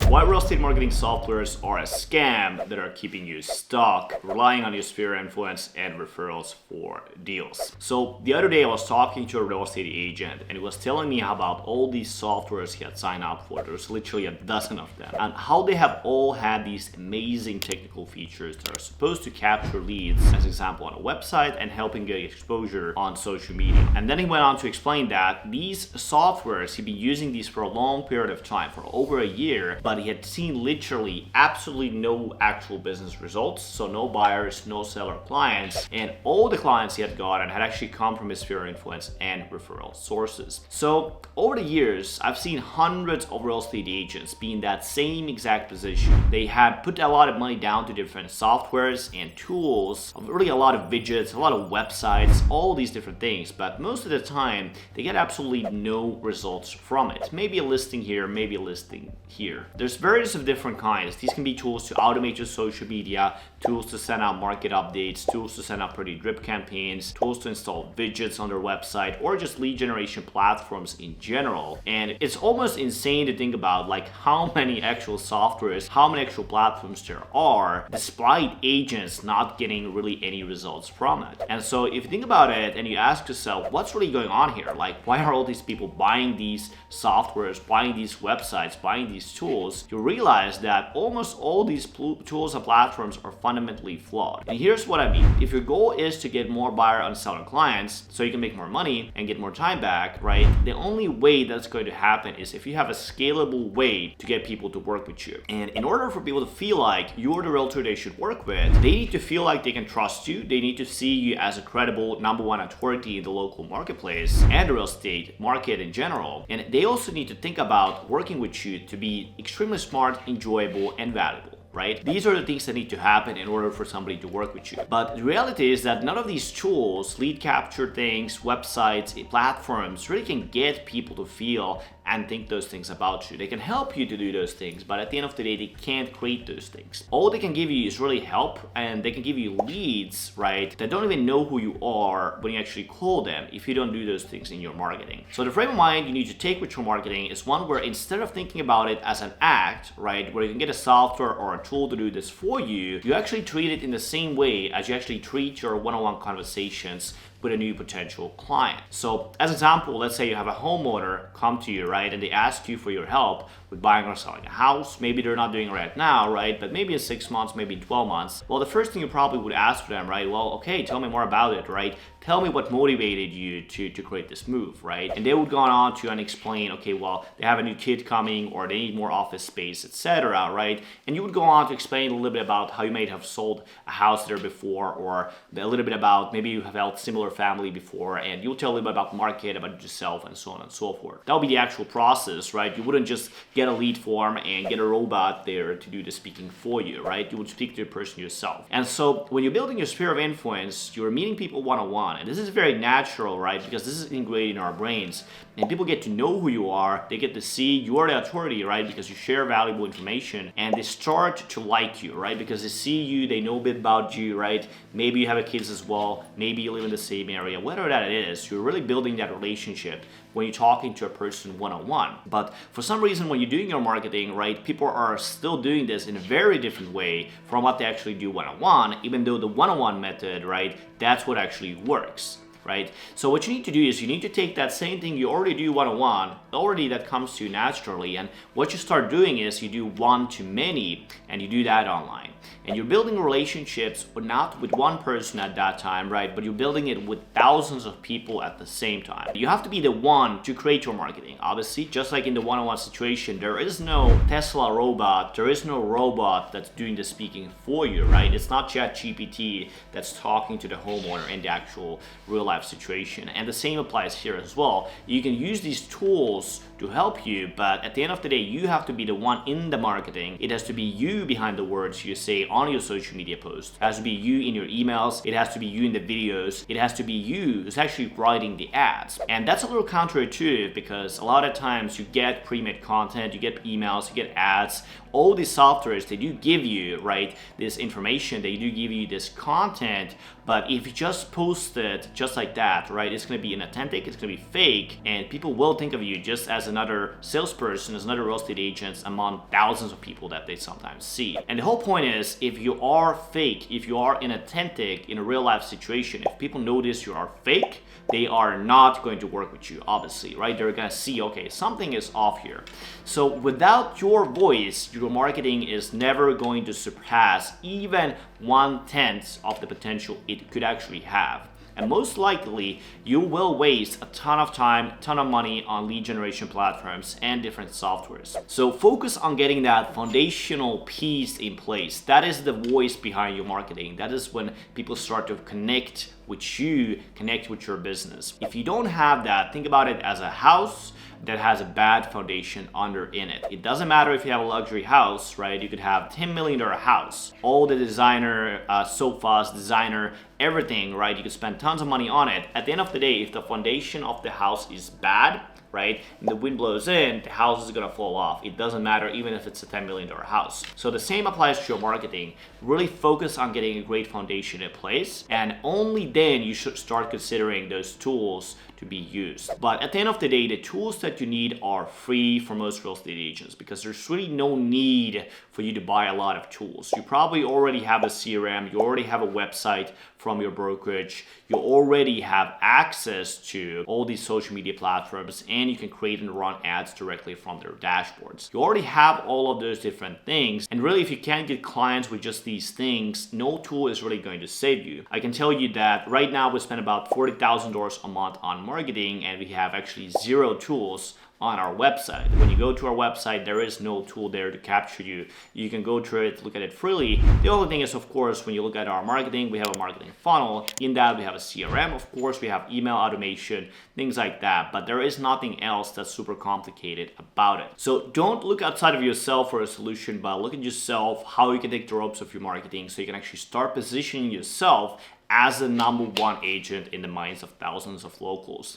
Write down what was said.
Why real estate marketing softwares are a scam that are keeping you stuck, relying on your sphere of influence and referrals for deals. So the other day I was talking to a real estate agent and he was telling me about all these softwares he had signed up for. There's literally a dozen of them, and how they have all had these amazing technical features that are supposed to capture leads, as example on a website, and helping get exposure on social media. And then he went on to explain that these softwares, he'd been using these for a long period of time, for over a year, but he had seen literally absolutely no actual business results. So no buyers, no seller clients, and all the clients he had gotten had actually come from his sphere of influence and referral sources. So over the years, I've seen hundreds of real estate agents be in that same exact position. They had put a lot of money down to different softwares and tools, really a lot of widgets, a lot of websites, all these different things, but most of the time they get absolutely no results from it. Maybe a listing here, maybe a listing here. There's various of different kinds. These can be tools to automate your social media, tools to send out market updates, tools to send out pretty drip campaigns, tools to install widgets on their website, or just lead generation platforms in general. And it's almost insane to think about like how many actual softwares, how many actual platforms there are, despite agents not getting really any results from it. And so if you think about it and you ask yourself, what's really going on here? Like, why are all these people buying these softwares, buying these websites, buying these tools? You realize that almost all these tools and platforms are fundamentally flawed. And here's what I mean. If your goal is to get more buyer and seller clients so you can make more money and get more time back, right? The only way that's going to happen is if you have a scalable way to get people to work with you. And in order for people to feel like you're the realtor they should work with, they need to feel like they can trust you. They need to see you as a credible number one authority in the local marketplace and the real estate market in general. And they also need to think about working with you to be extremely smart, enjoyable, and valuable. Right? These are the things that need to happen in order for somebody to work with you. But the reality is that none of these tools, lead capture things, websites, platforms, really can get people to feel and think those things about you. They can help you to do those things, but at the end of the day, they can't create those things. All they can give you is really help, and they can give you leads, right, that don't even know who you are when you actually call them if you don't do those things in your marketing. So the frame of mind you need to take with your marketing is one where instead of thinking about it as an act, right, where you can get a software or a tool to do this for you, you actually treat it in the same way as you actually treat your one-on-one conversations with a new potential client. So as an example, let's say you have a homeowner come to you, right, and they ask you for your help with buying or selling a house. Maybe they're not doing it right now, right, but maybe in 6 months, maybe in 12 months. Well, the first thing you probably would ask for them, right, well, okay, tell me more about it, right? Tell me what motivated you to create this move, right? And they would go on to and explain, okay, well, they have a new kid coming, or they need more office space, etc., right? And you would go on to explain a little bit about how you may have sold a house there before, or a little bit about maybe you have held similar family before, and you'll tell a little bit about the market, about yourself, and so on and so forth. That would be the actual process, right? You wouldn't just get a lead form and get a robot there to do the speaking for you, right? You would speak to the person yourself. And so when you're building your sphere of influence, you're meeting people one-on-one, and this is very natural, right? Because this is ingrained in our brains, and people get to know who you are. They get to see you're the authority, right? Because you share valuable information, and they start to like you, right? Because they see you, they know a bit about you, right? Maybe you have a kids as well, maybe you live in the same area, whatever that is, you're really building that relationship when you're talking to a person one-on-one. But for some reason, when you're doing your marketing, right, people are still doing this in a very different way from what they actually do one-on-one, even though the one-on-one method, right, that's what actually works. Right? So what you need to do is you need to take that same thing you already do one-on-one, already that comes to you naturally, and what you start doing is you do one-to-many, and you do that online. And you're building relationships, but not with one person at that time, right? But you're building it with thousands of people at the same time. You have to be the one to create your marketing. Obviously, just like in the one-on-one situation, there is no Tesla robot, there is no robot that's doing the speaking for you, right? It's not ChatGPT that's talking to the homeowner in the actual real life situation. And the same applies here as well. You can use these tools to help you, but at the end of the day, you have to be the one in the marketing. It has to be you behind the words you say on your social media post. It has to be you in your emails. It has to be you in the videos. It has to be you who's actually writing the ads. And that's a little counterintuitive because a lot of times you get pre-made content, you get emails, you get ads, all these softwares, they do give you, right, this information, they do give you this content, But if you just post it just like that, right, it's going to be inauthentic, it's going to be fake, and people will think of you just as another salesperson, as another real estate agent among thousands of people that they sometimes see. And the whole point is, if you are fake, if you are inauthentic in a real life situation, if people notice you are fake, they are not going to work with you, obviously, right? They're gonna see, okay, something is off here. So without your voice, your marketing is never going to surpass even 1/10 of the potential it could actually have. And most likely, you will waste a ton of time, ton of money on lead generation platforms and different softwares. So focus on getting that foundational piece in place. That is the voice behind your marketing. That is when people start to connect with you, connect with your business. If you don't have that, think about it as a house that has a bad foundation under in it. It doesn't matter if you have a luxury house, right? You could have $10 million house, all the designer sofas, designer everything, right? You could spend tons of money on it. At the end of the day, if the foundation of the house is bad, right, and the wind blows in, the house is gonna fall off. It doesn't matter even if it's a $10 million house. So the same applies to your marketing. Really focus on getting a great foundation in place, and only then you should start considering those tools to be used. But at the end of the day, the tools that you need are free for most real estate agents, because there's really no need for you to buy a lot of tools. You probably already have a CRM, you already have a website from your brokerage, you already have access to all these social media platforms, and you can create and run ads directly from their dashboards. You already have all of those different things, and really if you can't get clients with just these things, no tool is really going to save you. I can tell you that right now we spend about $40,000 a month on marketing, and we have actually 0 tools on our website. When you go to our website, there is no tool there to capture you. You can go through it, look at it freely. The only thing is, of course, when you look at our marketing, we have a marketing funnel. In that, we have a CRM, of course, we have email automation, things like that, but there is nothing else that's super complicated about it. So don't look outside of yourself for a solution, but look at yourself, how you can take the ropes of your marketing so you can actually start positioning yourself as the #1 agent in the minds of thousands of locals.